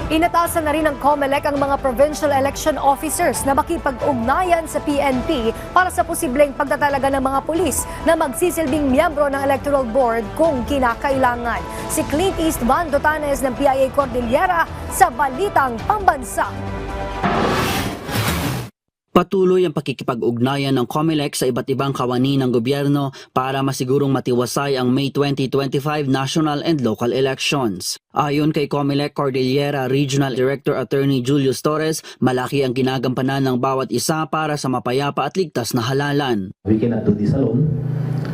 Inatasan na rin ng COMELEC ang mga provincial election officers na makipag-ugnayan sa PNP para sa posibleng pagtatalaga ng mga pulis na magsisilbing miyembro ng Electoral Board kung kinakailangan. Si Clint Eastvan Dotanes ng PIA Cordillera sa Balitang Pambansa. Patuloy ang pakikipag-ugnayan ng COMELEC sa iba't ibang kawani ng gobyerno para masigurong matiwasay ang May 2025 national and local elections. Ayon kay COMELEC Cordillera Regional Director Attorney Julius Torres, malaki ang ginagampanan ng bawat isa para sa mapayapa at ligtas na halalan. We cannot do this alone.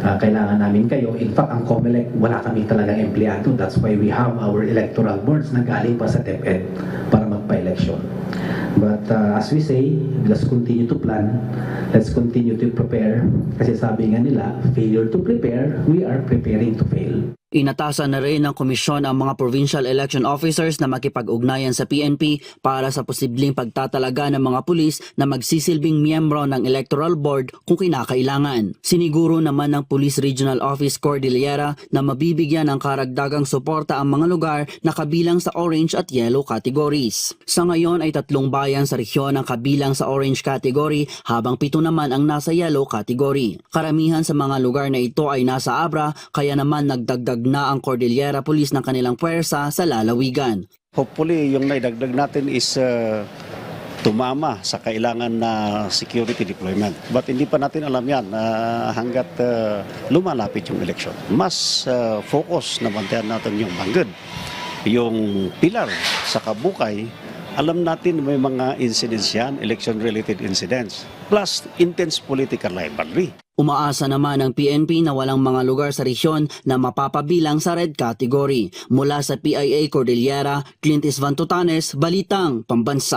Kailangan namin kayo. In fact, ang COMELEC, wala kami talagang empleyado. That's why we have our electoral boards na galing pa sa DepEd para magpa-election. But as we say, let's continue to plan. Let's continue to prepare. Kasi sabi nga nila, failure to prepare, we are preparing to fail. Inatasan na rin ng komisyon ang mga provincial election officers na makipag-ugnayan sa PNP para sa posibleng pagtatalaga ng mga pulis na magsisilbing miyembro ng Electoral Board kung kinakailangan. Siniguro naman ng Police Regional Office Cordillera na mabibigyan ng karagdagang suporta ang mga lugar na kabilang sa orange at yellow categories. Sa ngayon ay 3 bayan sa rehiyon ang kabilang sa orange category habang 7 naman ang nasa yellow category. Karamihan sa mga lugar na ito ay nasa Abra kaya naman nagdagdag na ang Cordillera Police ng kanilang puwersa sa lalawigan. Hopefully, yung naidagdag natin is tumama sa kailangan na security deployment. But hindi pa natin alam yan hanggat lumalapit yung election. Mas focus na bantayan natin yung Bangged, yung Pilar sa Kabukay. Alam natin may mga incidents yan, election-related incidents, plus intense political rivalry. Umaasa naman ang PNP na walang mga lugar sa rehiyon na mapapabilang sa red category. Mula sa PIA Cordillera, Clint Eastvan Dotanes, Balitang Pambansa.